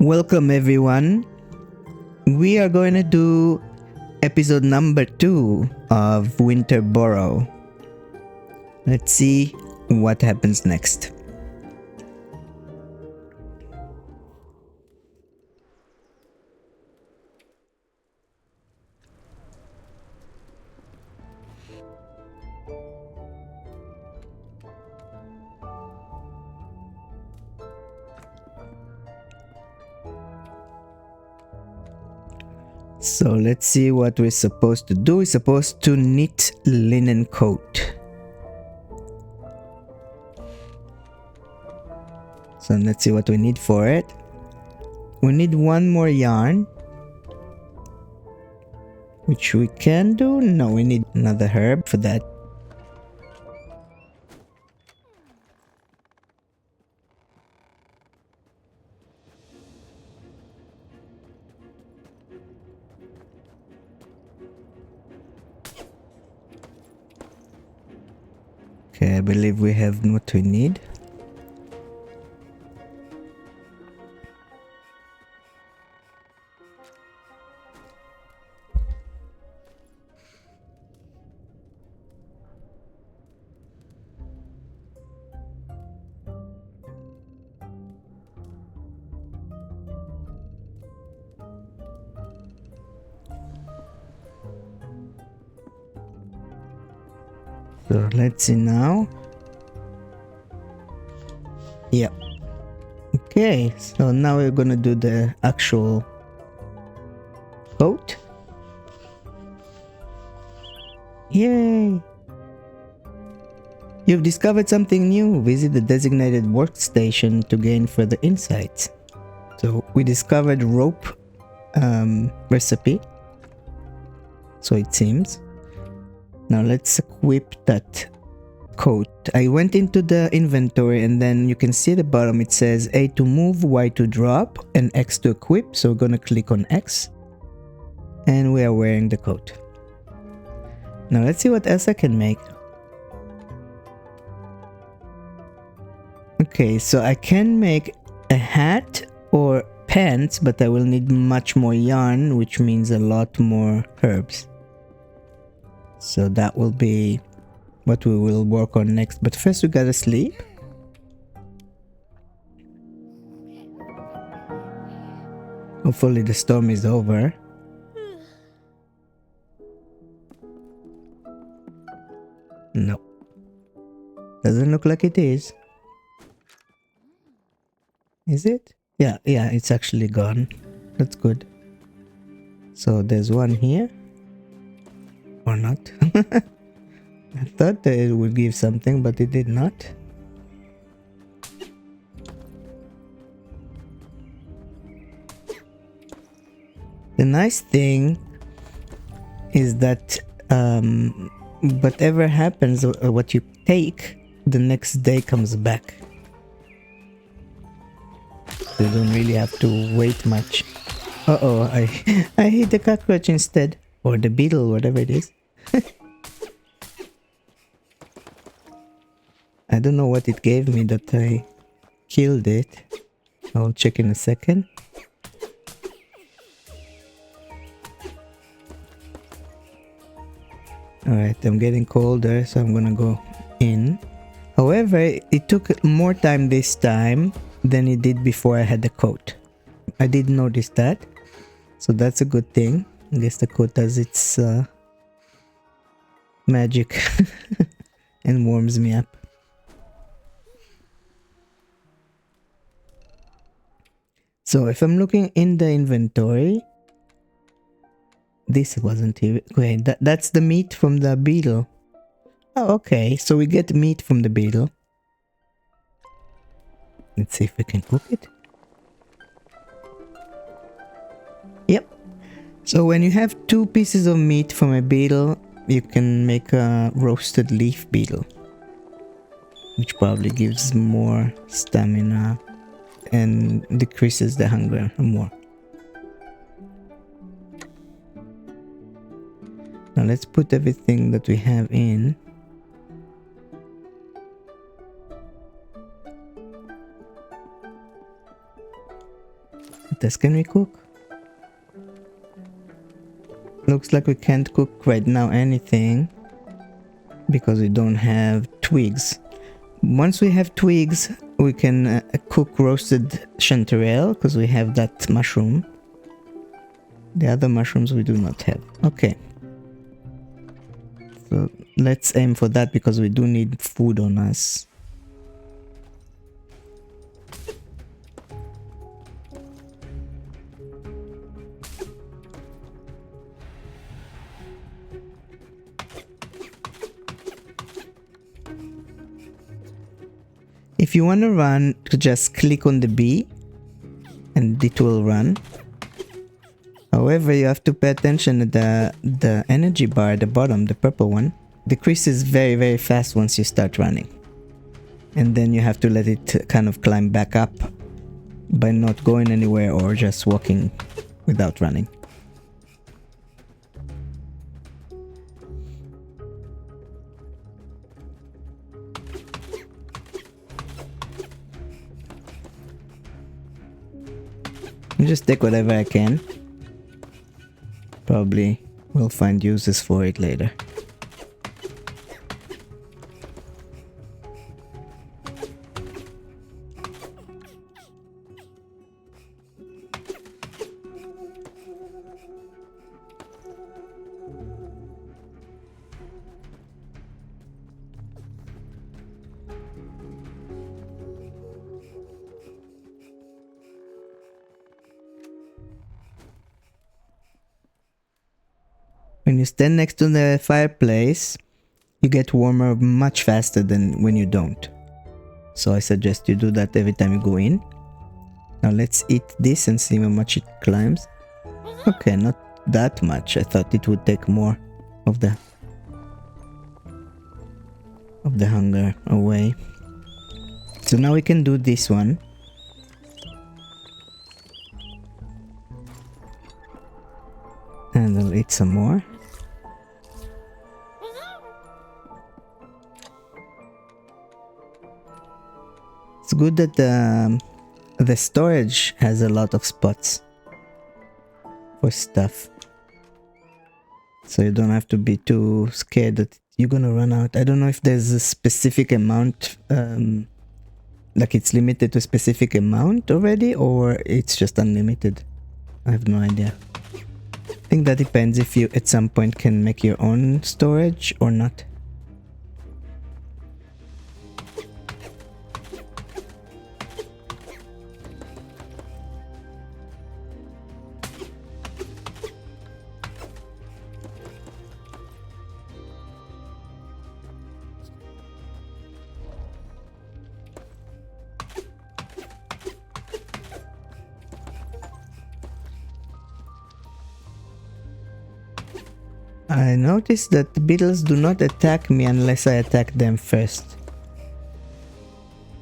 Welcome everyone. We are going to do episode number 2 of Winter Burrow. Let's see what happens next. So let's see what we're supposed to do. We're supposed to knit linen coat. So let's see what we need for it. We need one more yarn, which we can do. No, we need another herb for that. Okay, I believe we have what we need. So let's see now. Yep. Okay, so now we're gonna do the actual coat. Yay! You've discovered something new. Visit the designated workstation to gain further insights. So we discovered rope recipe. So it seems. Now let's equip that coat. I went into the inventory and then you can see at the bottom it says A to move, Y to drop, and X to equip. So we're gonna click on X. And we are wearing the coat. Now let's see what else I can make. Okay, so I can make a hat or pants, but I will need much more yarn, which means a lot more herbs. So that will be what we will work on next. But first we gotta sleep. Hopefully the storm is over. No. Doesn't look like it is. Is it? Yeah, it's actually gone. That's good. So there's one here. Or not. I thought that it would give something, but it did not. The nice thing is that whatever happens, what you take, the next day comes back. So you don't really have to wait much. Uh-oh, I hit the cockroach instead. Or the beetle, whatever it is. I don't know what it gave me that I killed it. I'll check in a second. Alright, I'm getting colder, so I'm gonna go in. However, it took more time this time than it did before I had the coat. I did notice that. So that's a good thing. I guess the coat does its magic and warms me up. So if I'm looking in the inventory, this wasn't here. Wait, that's the meat from the beetle. Oh, okay. So we get meat from the beetle. Let's see if we can cook it. Yep. So when you have 2 pieces of meat from a beetle, you can make a roasted leaf beetle, which probably gives more stamina and decreases the hunger more. Now let's put everything that we have in. test. Can we cook? Looks like we can't cook right now anything because we don't have twigs. Once we have twigs, we can cook roasted chanterelle because we have that mushroom. The other mushrooms we do not have. Okay. So let's aim for that because we do need food on us. If you want to run, just click on the B and it will run. However, you have to pay attention to the energy bar at the bottom, the purple one, decreases very, very fast once you start running. And then you have to let it kind of climb back up by not going anywhere or just walking without running. I just take whatever I can. Probably we'll find uses for it later. When you stand next to the fireplace, you get warmer much faster than when you don't. So I suggest you do that every time you go in. Now let's eat this and see how much it climbs. Okay, not that much. I thought it would take more of the hunger away. So now we can do this one. And I'll eat some more. It's good that the storage has a lot of spots for stuff. So you don't have to be too scared that you're gonna run out. I don't know if there's a specific amount, like it's limited to a specific amount already, or it's just unlimited. I have no idea. I think that depends if you at some point can make your own storage or not. I noticed that the beetles do not attack me unless I attack them first.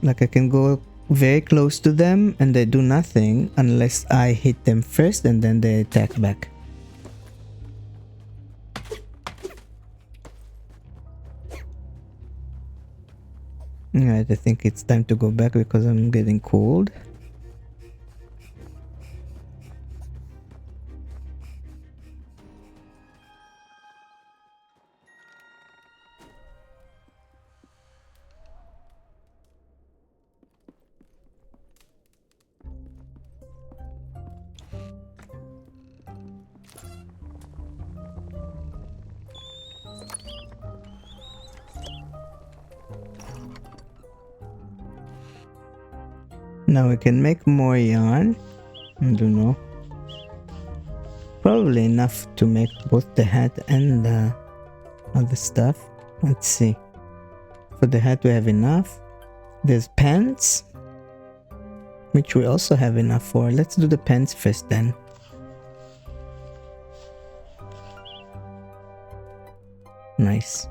Like I can go very close to them and they do nothing unless I hit them first and then they attack back. Alright, I think it's time to go back because I'm getting cold. Now we can make more yarn. I don't know. Probably enough to make both the hat and the other stuff. Let's see. For the hat we have enough. There's pants, which we also have enough for. Let's do the pants first then. Nice.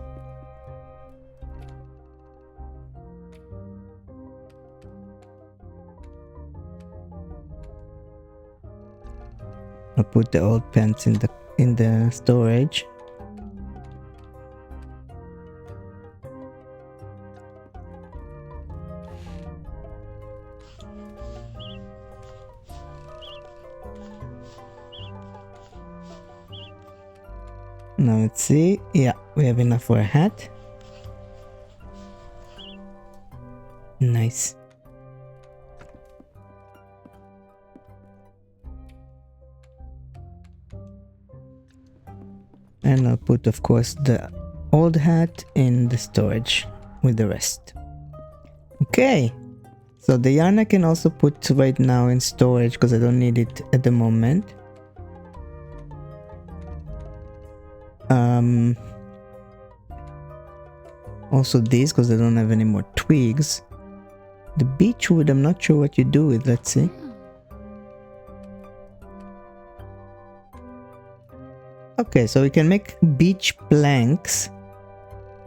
I'll put the old pants in the storage. Now let's see. Yeah, we have enough for a hat. Nice. And I'll put, of course, the old hat in the storage with the rest. Okay. So the yarn I can also put right now in storage because I don't need it at the moment. Also these because I don't have any more twigs. The beech wood, I'm not sure what you do with. Let's see. Okay, so we can make beech planks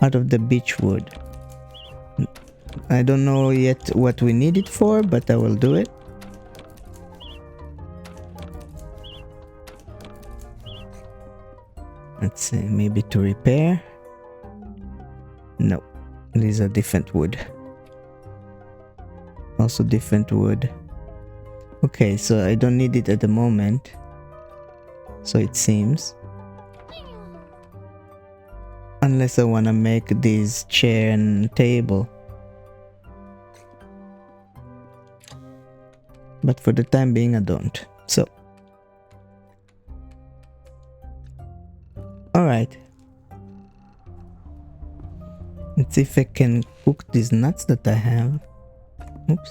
out of the beech wood. I don't know yet what we need it for, but I will do it. Let's see, maybe to repair. No, these are different wood. Also different wood. Okay, so I don't need it at the moment. So it seems. Unless I want to make this chair and table. But for the time being I don't. So. Alright. Let's see if I can cook these nuts that I have. Oops.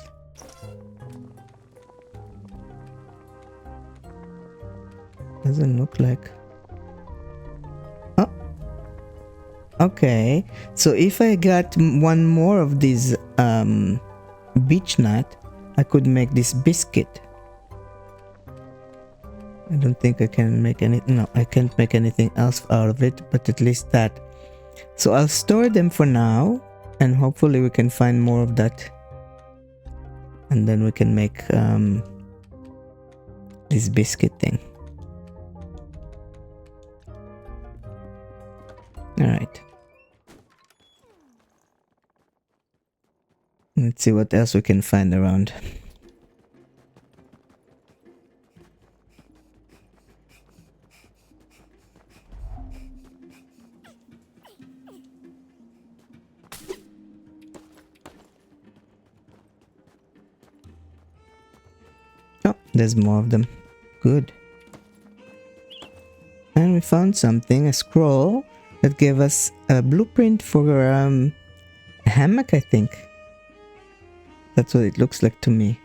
Doesn't look like. Oh. Okay. So if I got one more of these beech nut, I could make this biscuit. I don't think I can make any. No, I can't make anything else out of it, but at least that. So I'll store them for now, and hopefully we can find more of that. And then we can make this biscuit thing. Alright. Let's see what else we can find around. Oh, there's more of them. Good. And we found something, a scroll that gave us a blueprint for a hammock, I think. That's what it looks like to me.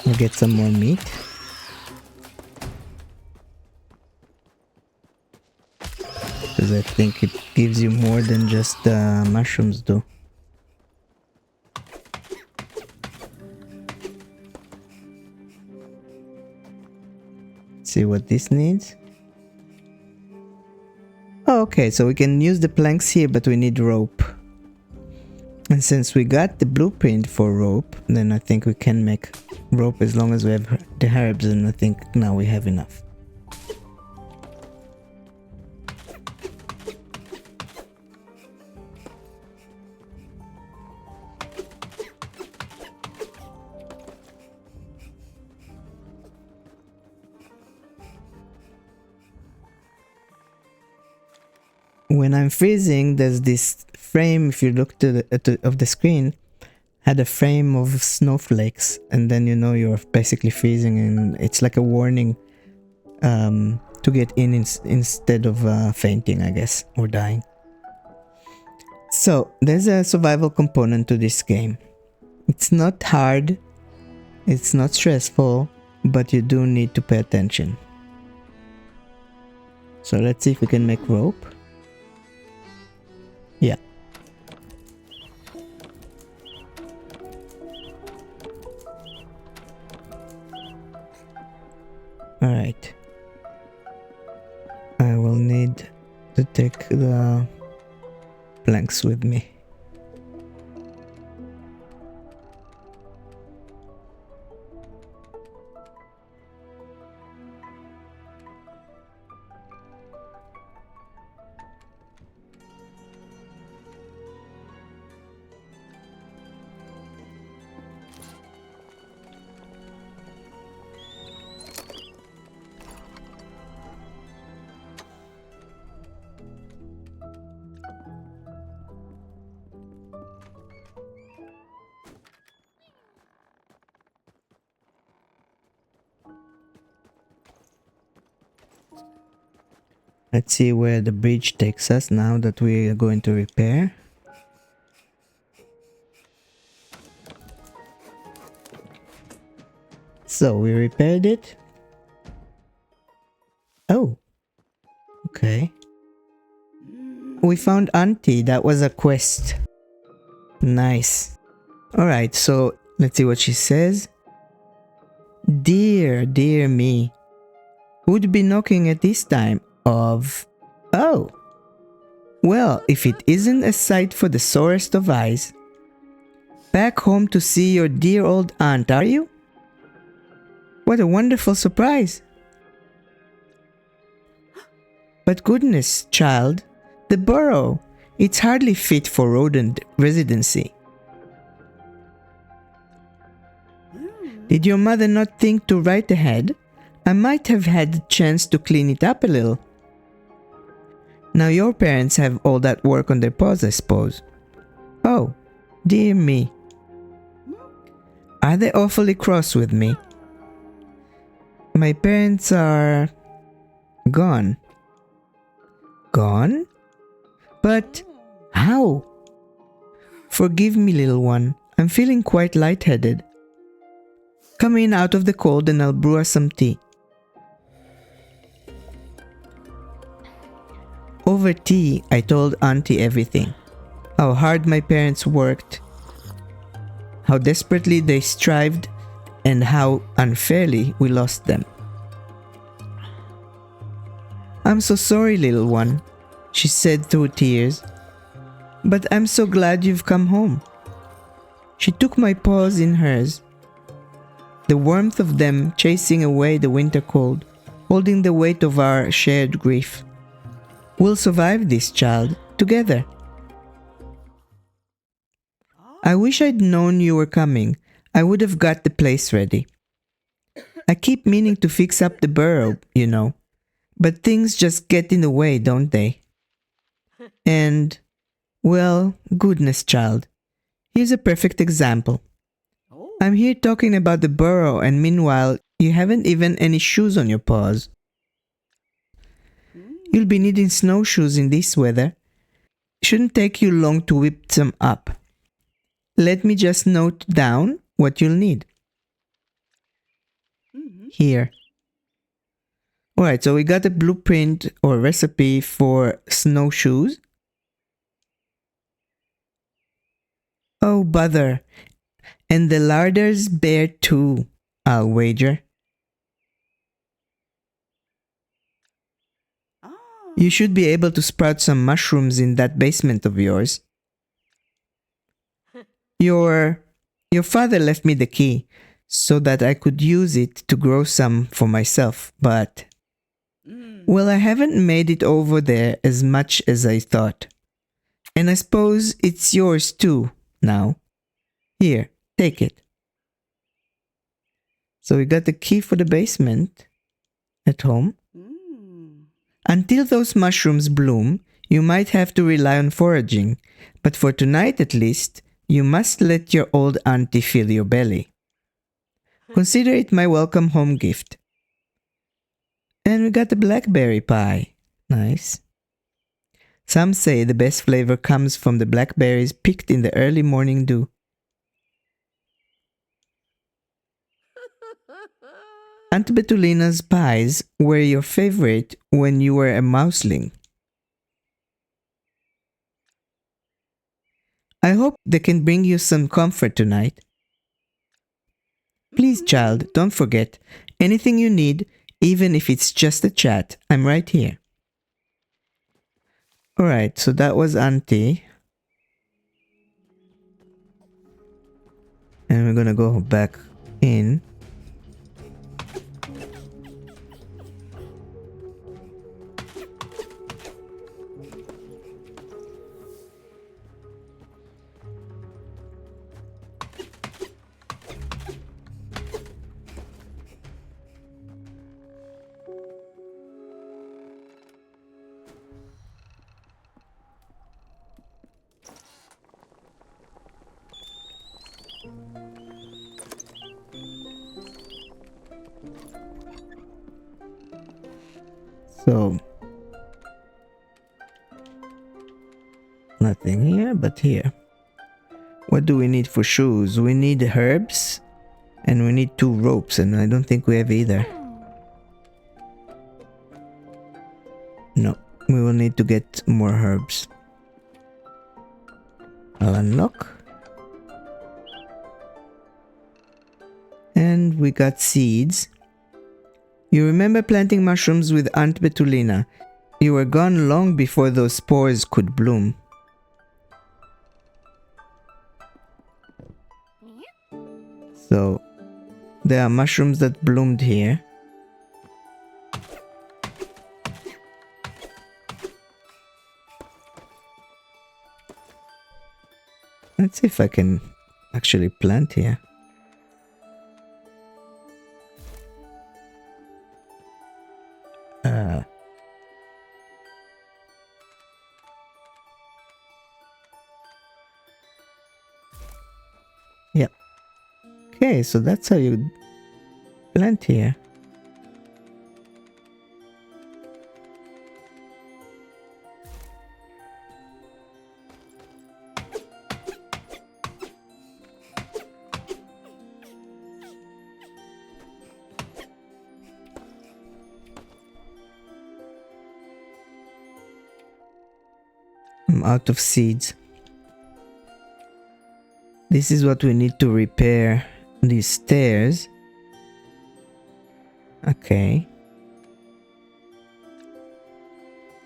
We'll get some more meat. Because I think it gives you more than just mushrooms do. See what this needs. Oh, okay, so we can use the planks here, but we need rope. And since we got the blueprint for rope, then I think we can make rope as long as we have the herbs, and I think now we have enough. When I'm freezing, there's this frame, if you look to the screen, had a frame of snowflakes, and then you know you're basically freezing, and it's like a warning to get in instead of fainting, I guess, or dying. So there's a survival component to this game. It's not hard, it's not stressful, but you do need to pay attention. So let's see if we can make rope. Yeah. Alright. I will need to take the planks with me. Let's see where the bridge takes us now that we are going to repair. So we repaired it. Oh, okay. We found Aunty. That was a quest. Nice. Alright, so let's see what she says. Dear me. Who'd be knocking at this time of... Oh. Well, if it isn't a sight for the sorest of eyes. Back home to see your dear old aunt, are you? What a wonderful surprise. But goodness, child, the burrow, it's hardly fit for rodent residency. Did your mother not think to write ahead? I might have had the chance to clean it up a little. Now your parents have all that work on their paws, I suppose. Oh, dear me. Are they awfully cross with me? My parents are... gone. Gone? But how? Forgive me, little one. I'm feeling quite lightheaded. Come in out of the cold and I'll brew us some tea. Over tea, I told Aunty everything. How hard my parents worked, how desperately they strived, and how unfairly we lost them. I'm so sorry, little one, she said through tears. But I'm so glad you've come home. She took my paws in hers, the warmth of them chasing away the winter cold, holding the weight of our shared grief. We'll survive this, child, together. I wish I'd known you were coming. I would have got the place ready. I keep meaning to fix up the burrow, you know. But things just get in the way, don't they? And, well, goodness, child. Here's a perfect example. I'm here talking about the burrow and meanwhile, you haven't even any shoes on your paws. You'll be needing snowshoes in this weather. Shouldn't take you long to whip some up. Let me just note down what you'll need. Here. Alright, so we got a blueprint or recipe for snowshoes. Oh, bother. And the larders bear too, I'll wager. You should be able to sprout some mushrooms in that basement of yours. Your father left me the key so that I could use it to grow some for myself, but... Well, I haven't made it over there as much as I thought. And I suppose it's yours too, now. Here, take it. So we got the key for the basement at home. Until those mushrooms bloom, you might have to rely on foraging, but for tonight at least, you must let your old auntie fill your belly. Consider it my welcome home gift. And we got the blackberry pie. Nice. Some say the best flavor comes from the blackberries picked in the early morning dew. Aunt Betulina's pies were your favorite when you were a mouseling. I hope they can bring you some comfort tonight. Please, child, don't forget, anything you need, Even if it's just a chat, I'm right here. Alright, so that was Aunty. And we're gonna go back in. So, nothing here, but here. What do we need for shoes? We need herbs and we need 2 ropes, and I don't think we have either. No, we will need to get more herbs. I'll unlock. And we got seeds. You remember planting mushrooms with Aunt Betulina. You were gone long before those spores could bloom. So, there are mushrooms that bloomed here. Let's see if I can actually plant here. Yep. Okay, so that's how you plant here. I'm out of seeds. This is what we need to repair these stairs. Okay.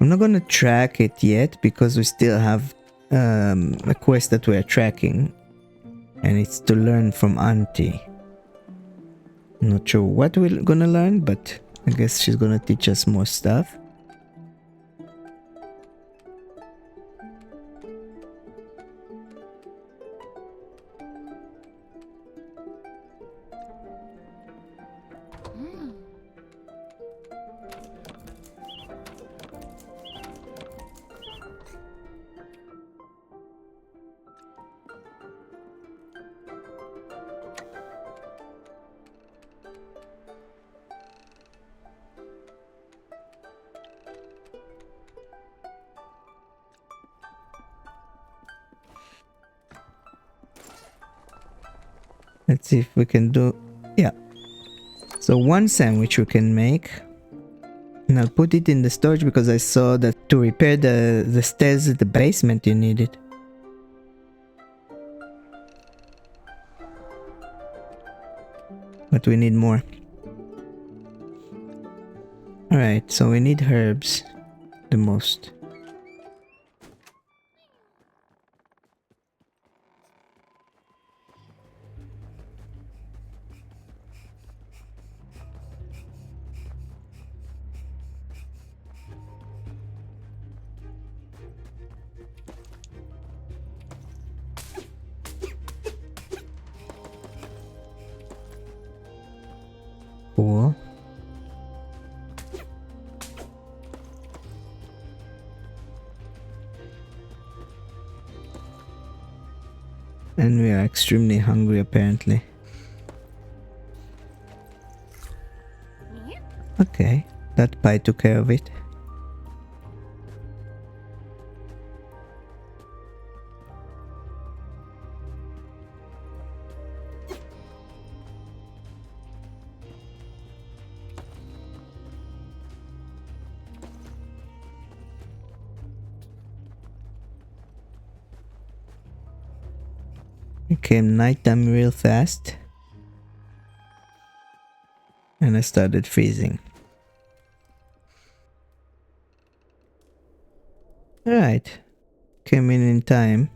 I'm not gonna track it yet because we still have a quest that we are tracking. And it's to learn from Aunty. I'm not sure what we're gonna learn, but I guess she's gonna teach us more stuff. Let's see if we can do... Yeah. So 1 sandwich we can make. And I'll put it in the storage because I saw that to repair the stairs at the basement you need it. But we need more. Alright, so we need herbs the most. Cool. And we are extremely hungry apparently. Okay, that pie took care of it. It came nighttime real fast. And I started freezing. Alright. Came in time.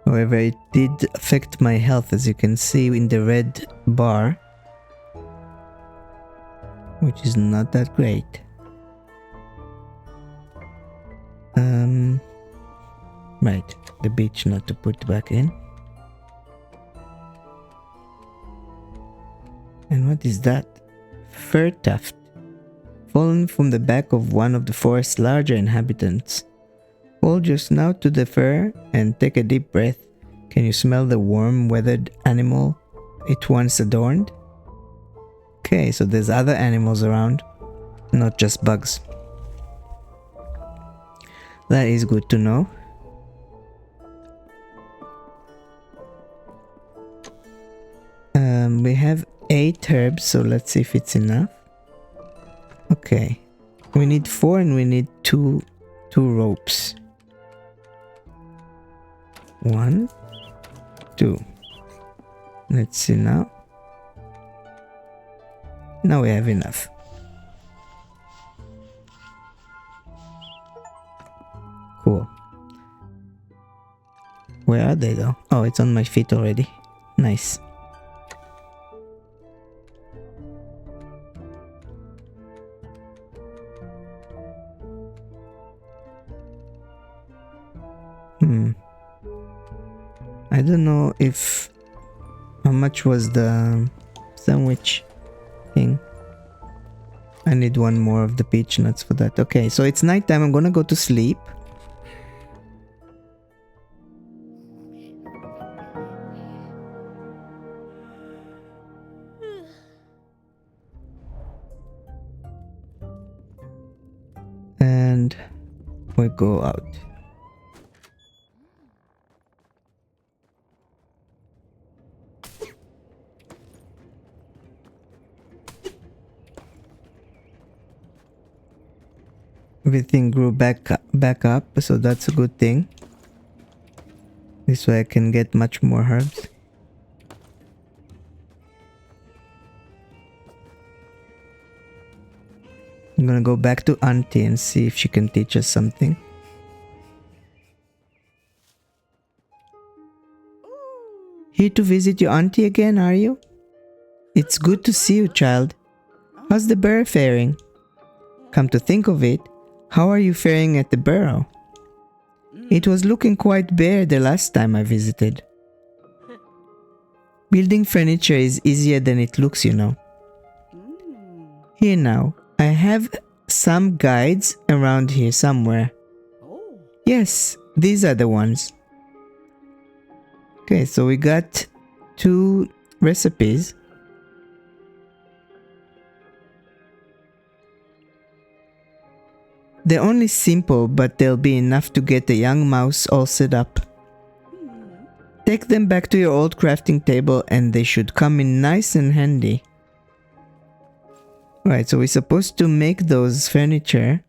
However, it did affect my health, as you can see in the red bar, which is not that great. Right, the beach not to put back in. And what is that? Fur tuft. Fallen from the back of one of the forest's larger inhabitants. Hold your snout to the fur and take a deep breath. Can you smell the warm, weathered animal it once adorned? Okay, so there's other animals around, not just bugs. That is good to know. We have 8 herbs, so let's see if it's enough. Okay, we need 4 and we need two ropes. 1, 2. Let's see now. Now we have enough. Cool. Where are they though? Oh, it's on my feet already. Nice. I don't know if... How much was the sandwich thing? I need one more of the peach nuts for that. Okay, so it's nighttime. I'm gonna go to sleep. And we go out. Everything grew back up, so that's a good thing. This way I can get much more herbs. I'm gonna go back to Aunty and see if she can teach us something. Here to visit your auntie again, are you? It's good to see you, child. How's the burrow faring? Come to think of it, how are you faring at the burrow? It was looking quite bare the last time I visited. Building furniture is easier than it looks, you know. Here now, I have some guides around here somewhere. Yes, these are the ones. Okay, so we got 2 recipes. They're only simple, but they'll be enough to get a young mouse all set up. Take them back to your old crafting table and they should come in nice and handy. Right, so we're supposed to make those furniture.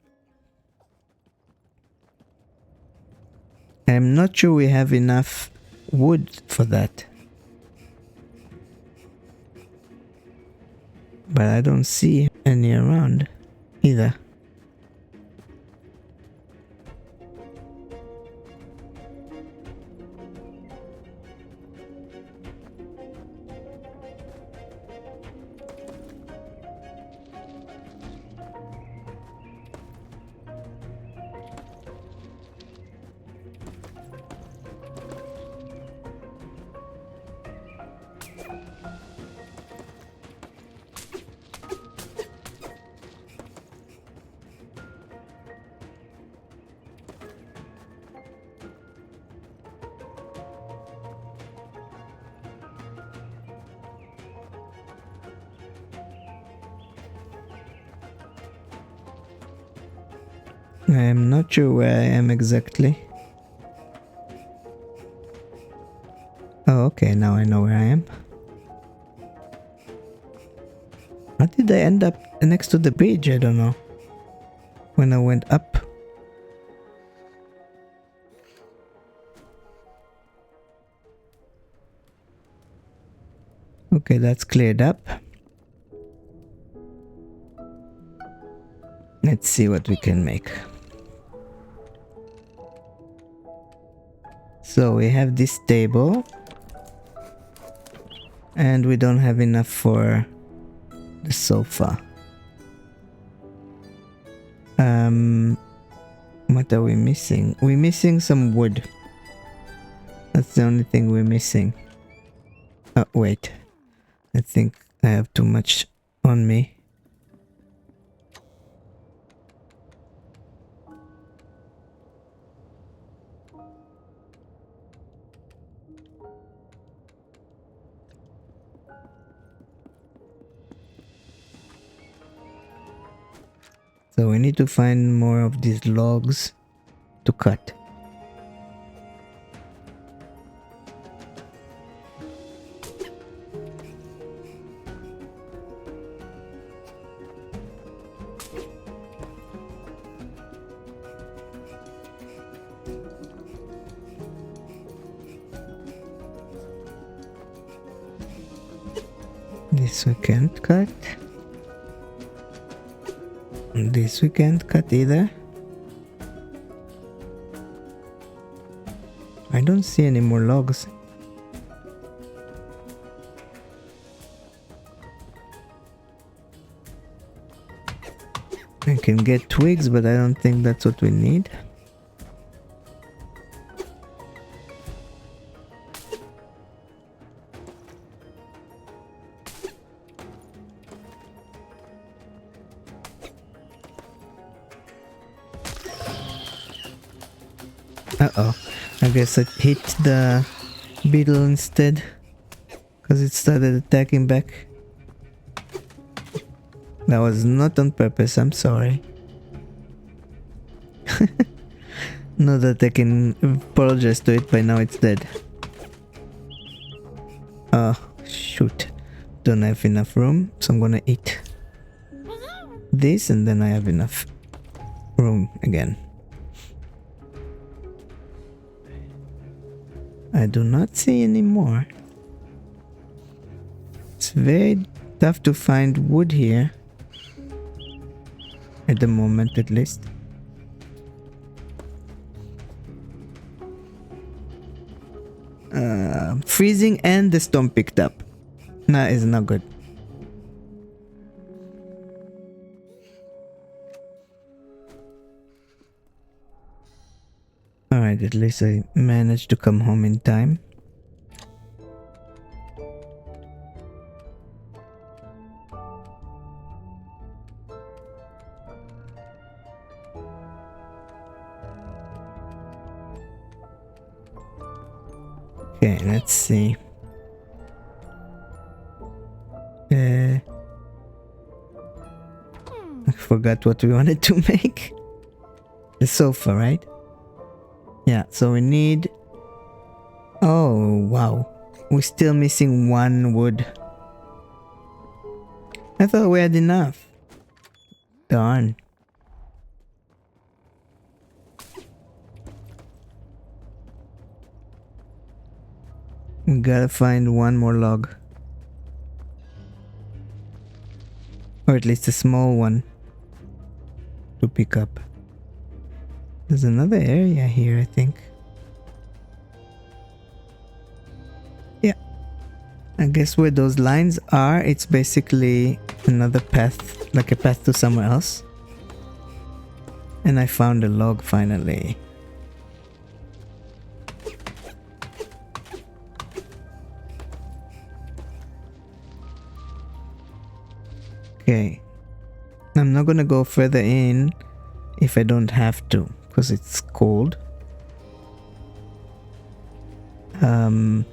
I'm not sure we have enough wood for that. But I don't see any around either. I'm not sure where I am exactly. Oh, okay, now I know where I am. How did I end up next to the bridge? I don't know. When I went up. Okay, that's cleared up. Let's see what we can make. So we have this table. And we don't have enough for the sofa. What are we missing? We're missing some wood. That's the only thing we're missing. Oh, wait. I think I have too much on me. So we need to find more of these logs to cut. This we can't cut. This we can't cut either. I don't see any more logs. I can get twigs, but I don't think that's what we need. Uh-oh. I guess I hit the beetle instead. Because it started attacking back. That was not on purpose, I'm sorry. Not that I can apologize to it, by now it's dead. Oh, shoot. Don't have enough room, so I'm gonna eat this and then I have enough room again. I do not see any more. It's very tough to find wood here. At the moment, at least. Freezing and the storm picked up. That is not good. Alright, at least I managed to come home in time. Okay, let's see. I forgot what we wanted to make. The sofa, right? Yeah, so we need... Oh, wow. We're still missing one wood. I thought we had enough. Darn. We gotta find one more log. Or at least a small one to pick up. There's another area here, I think. Yeah. I guess where those lines are, it's basically another path, like a path to somewhere else. And I found a log finally. Okay. I'm not gonna go further in if I don't have to, because it's cold. I'm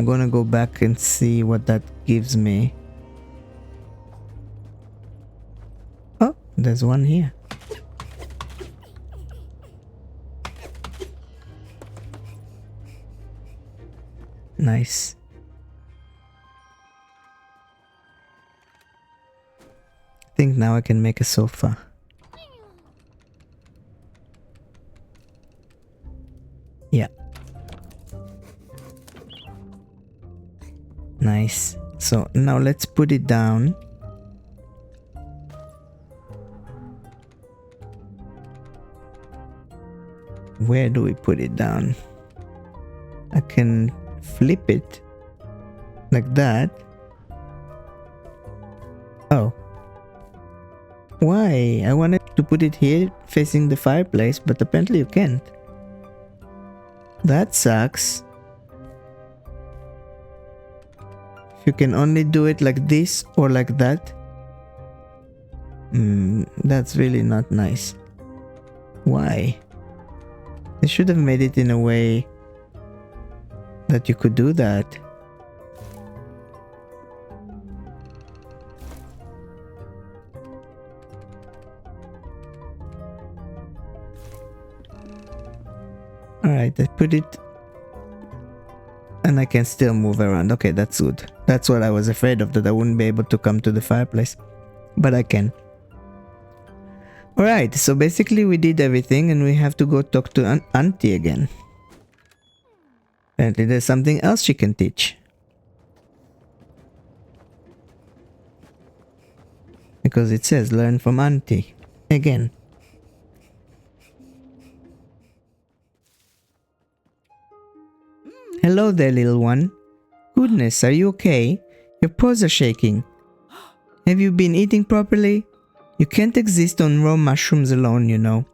gonna go back and see what that gives me. Oh, there's one here. Nice. I think now I can make a sofa. Yeah. Nice. So now let's put it down. Where do we put it down? I can flip it like that. Oh. Why? I wanted to put it here facing the fireplace, but apparently you can't. That sucks. You can only do it like this or like that. That's really not nice. Why? They should have made it in a way that you could do that. Alright, I put it and I can still move around. Okay, that's good. That's what I was afraid of, that I wouldn't be able to come to the fireplace. But I can. Alright, so basically we did everything and we have to go talk to Aunty again. Apparently there's something else she can teach. Because it says learn from Aunty. Again. Hello there, little one. Goodness, are you okay? Your paws are shaking. Have you been eating properly? You can't exist on raw mushrooms alone, you know.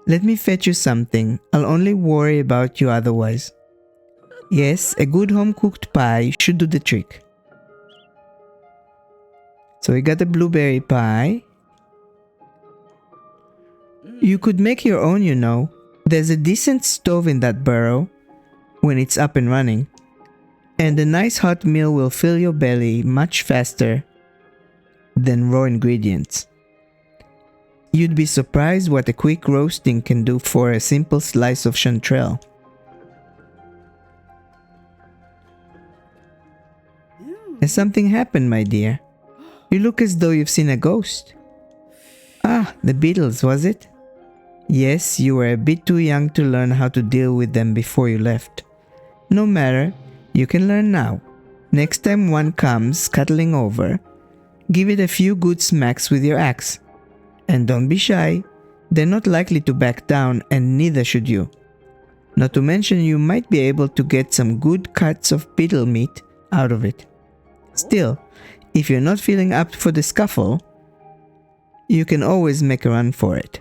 Let me fetch you something. I'll only worry about you otherwise. Yes, a good home-cooked pie should do the trick. So we got a blueberry pie. You could make your own, you know. There's a decent stove in that burrow when it's up and running. And a nice hot meal will fill your belly much faster than raw ingredients. You'd be surprised what a quick roasting can do for a simple slice of chanterelle. Has something happened, my dear? You look as though you've seen a ghost. Ah, the beetles, was it? Yes, you were a bit too young to learn how to deal with them before you left. No matter, you can learn now. Next time one comes scuttling over, give it a few good smacks with your axe. And don't be shy. They're not likely to back down, and neither should you. Not to mention you might be able to get some good cuts of beetle meat out of it. Still, if you're not feeling up for the scuffle, you can always make a run for it.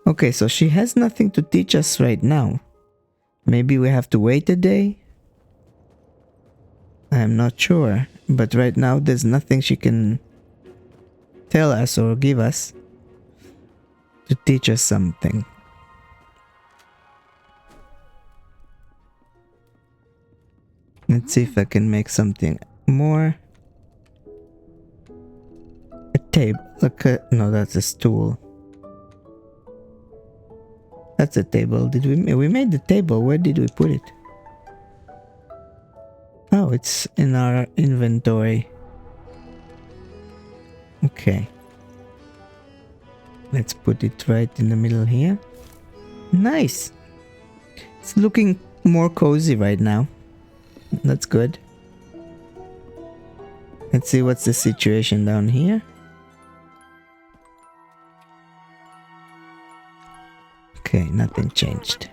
Okay, so she has nothing to teach us right now. Maybe we have to wait a day? I'm not sure, but right now there's nothing she can tell us or give us to teach us something. Let's see if I can make something more. A table. No, that's a stool. That's a table. We made the table. Where did we put it? Oh, it's in our inventory. Okay. Let's put it right in the middle here. Nice. It's looking more cozy right now. That's good. Let's see what's the situation down here. Okay, nothing changed.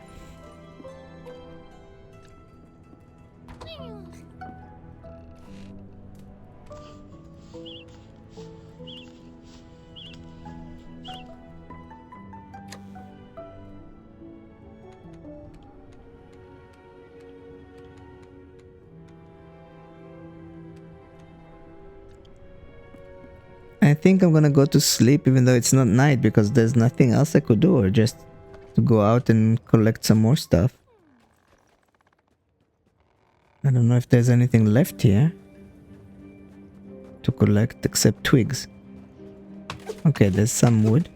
I think I'm gonna go to sleep even though it's not night, because there's nothing else I could do, or just to go out and collect some more stuff. I don't know if there's anything left here to collect except twigs. Okay, there's some wood.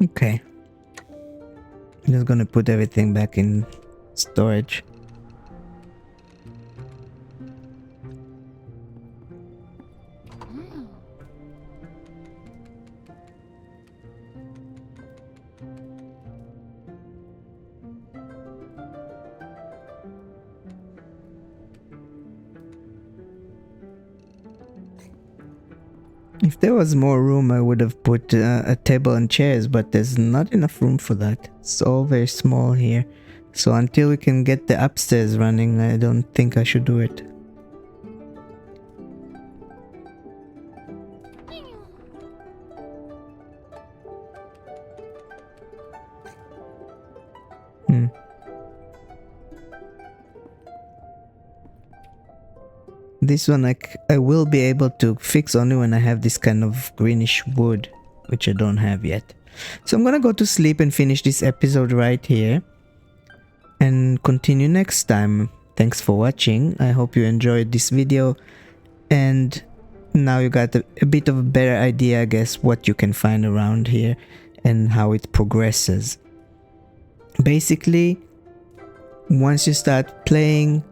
Okay. I'm just gonna put everything back in storage. If there was more room, I would have put a table and chairs, but there's not enough room for that. It's all very small here. So until we can get the upstairs running, I don't think I should do it. This one I will be able to fix only when I have this kind of greenish wood, which I don't have yet. So I'm gonna go to sleep and finish this episode right here and continue next time. Thanks for watching. I hope you enjoyed this video, and now you got a bit of a better idea, I guess, what you can find around here and how it progresses. Basically, once you start playing,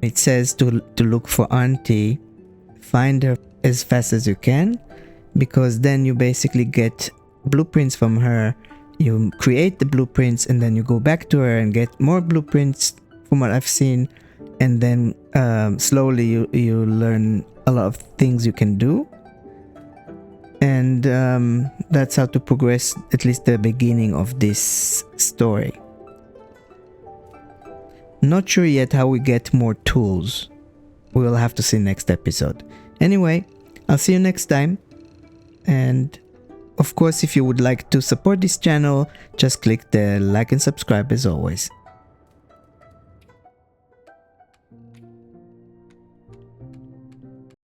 it says to look for Aunty. Find her as fast as you can, because then you basically get blueprints from her. You create the blueprints and then you go back to her and get more blueprints from what I've seen, and then slowly you learn a lot of things you can do, and that's how to progress at least the beginning of this story. Not sure yet how we get more tools. We will have to see next episode. Anyway, I'll see you next time. And of course, if you would like to support this channel, just click the like and subscribe as always.